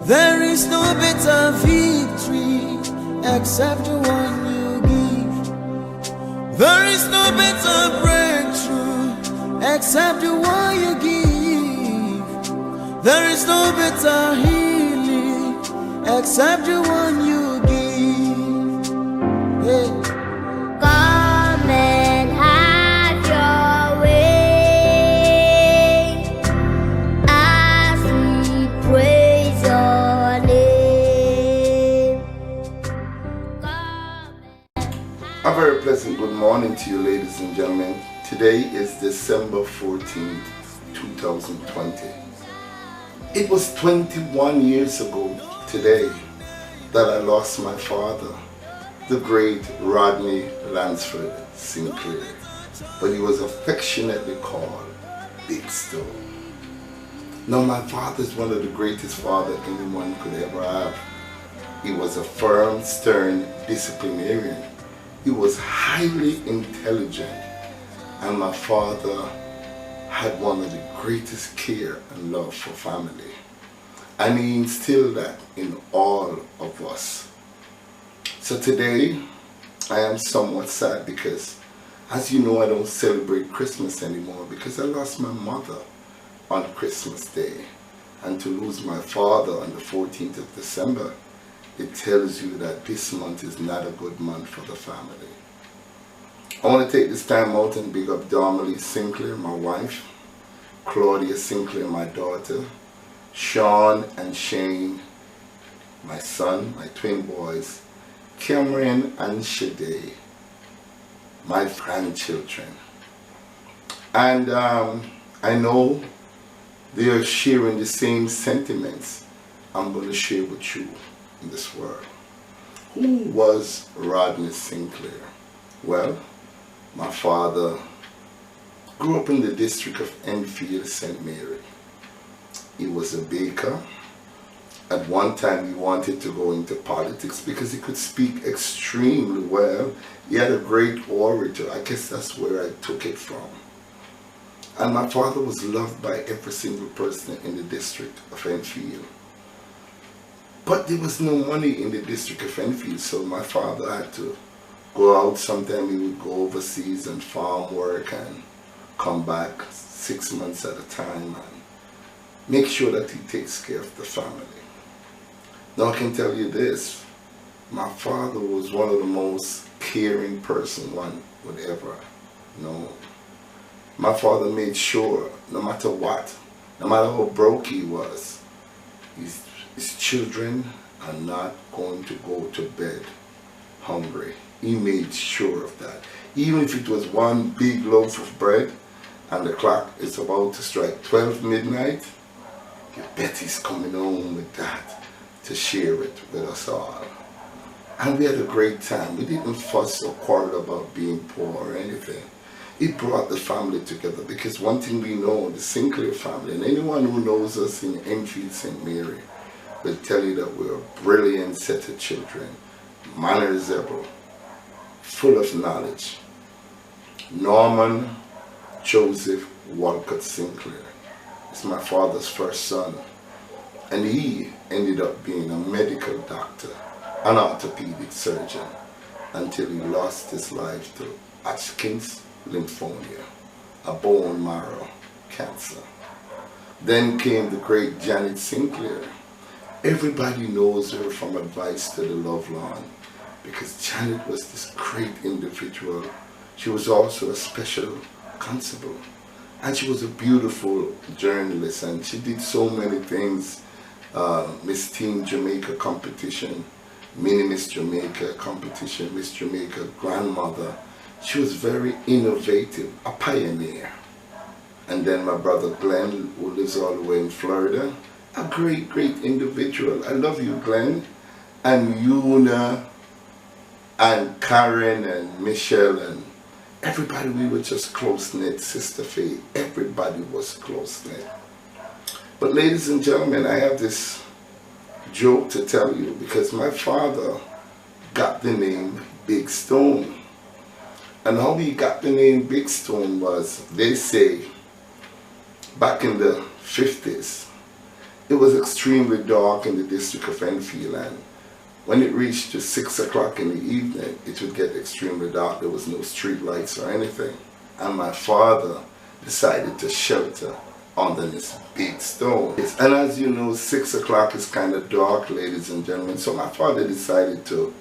There is no better victory except the one you give. There is no better breakthrough except the one you give. There is no better healing except the one you give. Hey. Come and have your way as we praise your name. A very pleasant good morning to you, ladies and gentlemen. Today is December 14th, 2020. It was 21 years ago today that I lost my father, the great Rodney Lansford Sinclair, but he was affectionately called Big Stone. Now, my father is one of the greatest fathers anyone could ever have. He was a firm, stern disciplinarian. He was highly intelligent, and my father had one of the greatest care and love for family. And he instilled that in all of us. So today, I am somewhat sad because, as you know, I don't celebrate Christmas anymore because I lost my mother on Christmas Day. And to lose my father on the 14th of December, it tells you that this month is not a good month for the family. I want to take this time out and big up Rodney Sinclair, my wife, Claudia Sinclair, my daughter, Sean and Shane, my son, my twin boys, Cameron and Shade, my grandchildren. And I know they are sharing the same sentiments I'm going to share with you in this world. Who was Rodney Sinclair? Well, my father grew up in the district of Enfield St Mary. He was a baker. At one time he wanted to go into politics because he could speak extremely well. He had a great orator. I guess that's where I took it from. And my father was loved by every single person in the district of Enfield. But there was no money in the district of Enfield, so my father had to go out. Sometimes he would go overseas and farm work and come back 6 months at a time and make sure that he takes care of the family. Now I can tell you this, my father was one of the most caring person one would ever know. My father made sure, no matter what, no matter how broke he was, his children are not going to go to bed hungry. He made sure of that. Even if it was one big loaf of bread and the clock is about to strike 12 midnight, you bet he's coming home with that to share it with us all. And we had a great time. We didn't fuss or quarrel about being poor or anything. It brought the family together because one thing we know, the Sinclair family, and anyone who knows us in Enfield St Mary will tell you that we're a brilliant set of children, mannersable, full of knowledge. Norman Joseph Walcott Sinclair is my father's first son, and he ended up being a medical doctor, an orthopedic surgeon, until he lost his life to Hodgkin's lymphoma, a bone marrow cancer. Then came the great Janet Sinclair. Everybody knows her from Advice to the Love Lawn because Janet was this great individual. She was also a special constable, and she was a beautiful journalist, and she did so many things. Miss Teen Jamaica competition, Mini Miss Jamaica competition, Miss Jamaica grandmother. She was very innovative, a pioneer. And then my brother Glenn, who lives all the way in Florida, a great, great individual. I love you, Glenn. And Yuna, and Karen, and Michelle, and everybody, we were just close-knit. Sister Faith, everybody was close-knit. But ladies and gentlemen, I have this joke to tell you because my father got the name Big Stone. And how he got the name Big Stone was, they say, back in the 50s, it was extremely dark in the district of Enfield, and when it reached to 6 o'clock in the evening, it would get extremely dark. There was no street lights or anything. And my father decided to shelter under this big stone. And as you know, 6 o'clock is kind of dark, ladies and gentlemen. So my father decided to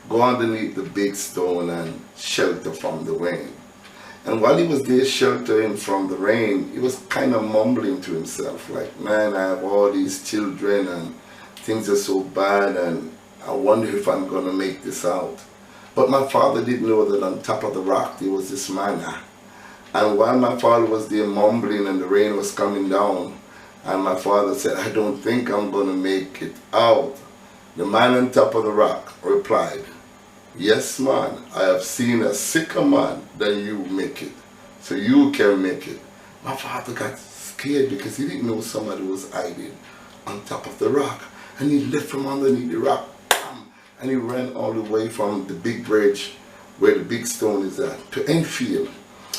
go underneath the big stone and shelter from the rain. And while he was there sheltering from the rain, he was kind of mumbling to himself, like, man, I have all these children and things are so bad, and I wonder if I'm going to make this out. But my father didn't know that on top of the rock there was this manna. And while my father was there mumbling and the rain was coming down, and my father said, I don't think I'm going to make it out, the man on top of the rock replied, yes, man, I have seen a sicker man than you make it, so you can make it. My father got scared because he didn't know somebody was hiding on top of the rock. And he left from underneath the rock, and he ran all the way from the big bridge where the big stone is at to Enfield.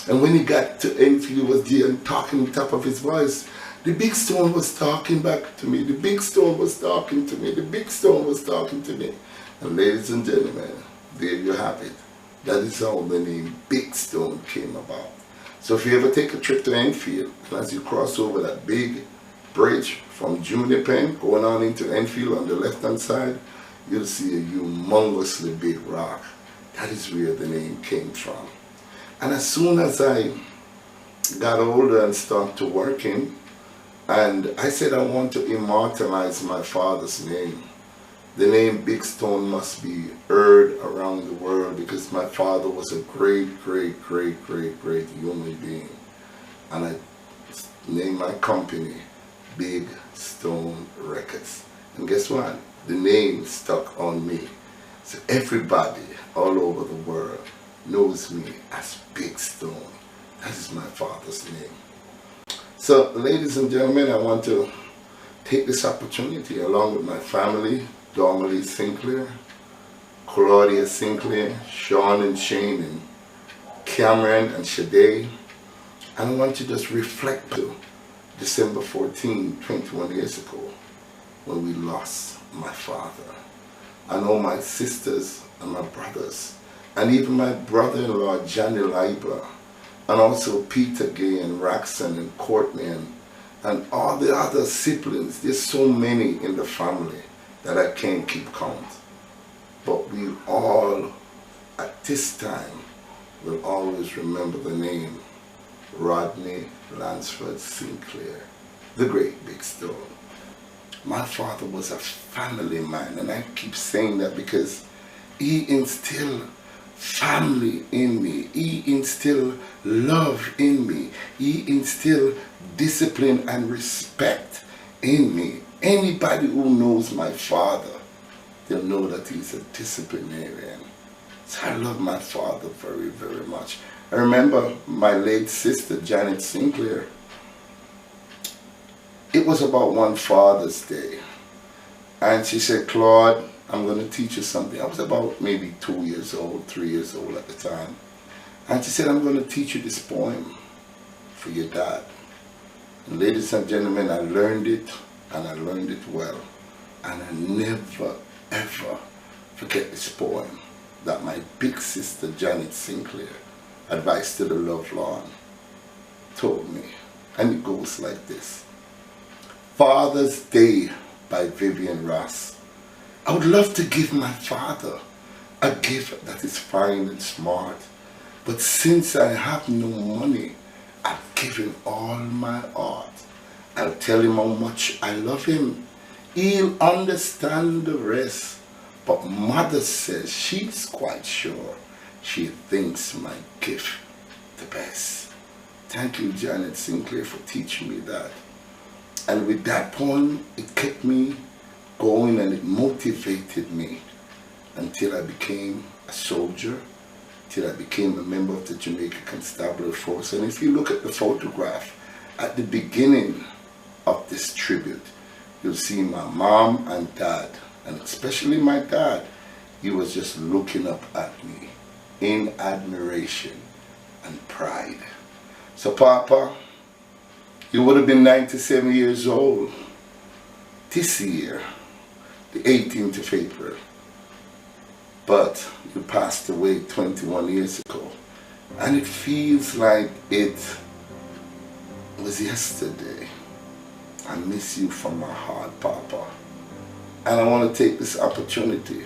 And when he got to Enfield, he was there and talking on top of his voice. The big stone was talking back to me. The big stone was talking to me. The big stone was talking to me. And ladies and gentlemen, there you have it. That is how the name Big Stone came about. So if you ever take a trip to Enfield, and as you cross over that big bridge from Junior Penn going on into Enfield on the left hand side, you'll see a humongously big rock. That is where the name came from. And as soon as I got older and started to working, and I said I want to immortalize my father's name. The name Big Stone must be heard around the world because my father was a great, great, great, great, great human being. And I named my company Big Stone Records. And guess what? The name stuck on me. So everybody all over the world knows me as Big Stone. That is my father's name. So ladies and gentlemen, I want to take this opportunity along with my family, Rodney Sinclair, Claudia Sinclair, Sean and Shane, and Cameron and Shade. And I want to just reflect to December 14, 21 years ago, when we lost my father. I know my sisters and my brothers, and even my brother-in-law, Johnny Leiber, and also Peter Gay and Raxon and Courtney and all the other siblings. There's so many in the family that I can't keep count. But we all, at this time, will always remember the name Rodney Lansford Sinclair, the great Big Stone. My father was a family man, and I keep saying that because he instilled family in me. He instilled love in me. He instilled discipline and respect in me. Anybody who knows my father, they'll know that he's a disciplinarian. So I love my father very, very much. I remember my late sister, Janet Sinclair. It was about one Father's Day. And she said, Claude, I'm going to teach you something. I was about maybe 2 years old, 3 years old at the time. And she said, I'm going to teach you this poem for your dad. And ladies and gentlemen, I learned it, and I learned it well. And I never, ever forget this poem that my big sister, Janet Sinclair, Advice to the Lovelorn, told me. And it goes like this. Father's Day by Vivian Ross. I would love to give my father a gift that is fine and smart, but since I have no money, I'll give him all my heart. I'll tell him how much I love him. He'll understand the rest, but Mother says she's quite sure she thinks my gift the best. Thank you, Janet Sinclair, for teaching me that. And with that poem, it kept me going and it motivated me until I became a soldier, till I became a member of the Jamaica Constabulary Force. And if you look at the photograph at the beginning of this tribute, you'll see my mom and dad, and especially my dad. He was just looking up at me in admiration and pride. So Papa, you would have been 97 years old this year, the 18th of April. But you passed away 21 years ago. And it feels like it was yesterday. I miss you from my heart, Papa. And I want to take this opportunity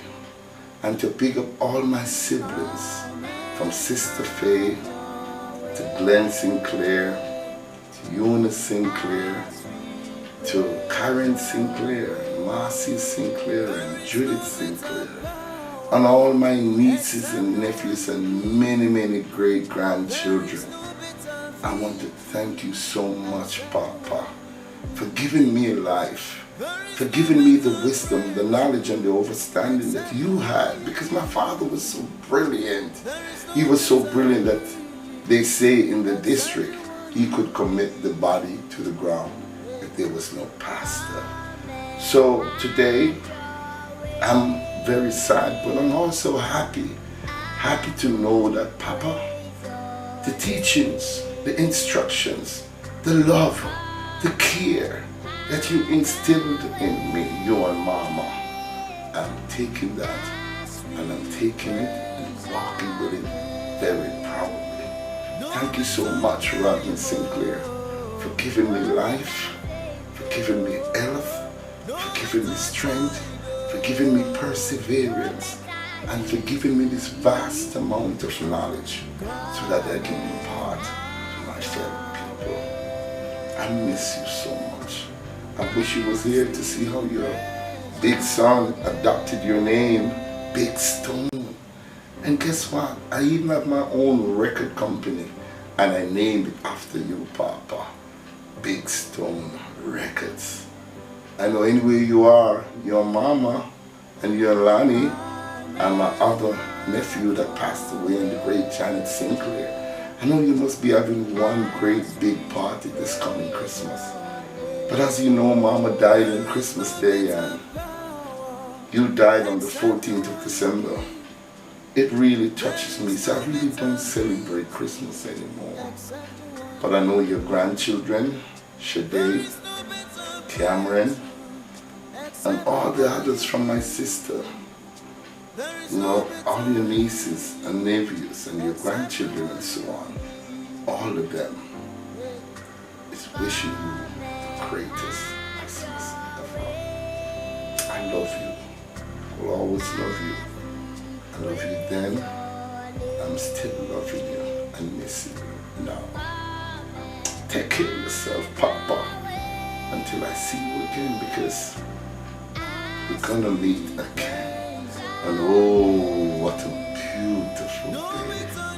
and to pick up all my siblings, from Sister Faye to Glenn Sinclair, to Eunice Sinclair, to Karen Sinclair, Marcy Sinclair, and Judith Sinclair, and all my nieces and nephews and many, many great-grandchildren. I want to thank you so much, Papa, for giving me a life, for giving me the wisdom, the knowledge, and the understanding that you had, because my father was so brilliant. He was so brilliant that they say in the district he could commit the body to the ground if there was no pastor. So today, I'm very sad, but I'm also happy to know that, Papa, the teachings, the instructions, the love, the care that you instilled in me, you and Mama, I'm taking that and I'm taking it and walking with it very proudly. Thank you so much, Rodney Sinclair, for giving me life, for giving me health, for giving me strength, for giving me perseverance, and for giving me this vast amount of knowledge so that I can impart to my fellow people. I miss you so much. I wish you was here to see how your big son adopted your name, Big Stone. And guess what? I even have my own record company, and I named it after you, Papa. Big Stone Records. I know anywhere you are, your Mama and your Lonnie and my other nephew that passed away, and the great Janet Sinclair. I know you must be having one great big party this coming Christmas. But as you know, Mama died on Christmas Day and you died on the 14th of December. It really touches me, so I really don't celebrate Christmas anymore. But I know your grandchildren, Shade, Cameron, and all the others from my sister, you know, all your nieces and nephews and your grandchildren and so on, all of them is wishing you the greatest Christmas ever. I love you. I will always love you. I love you then. I'm still loving you and missing you now. Take care of yourself, Papa, until I see you again, because we're gonna meet again. And oh, what a beautiful day.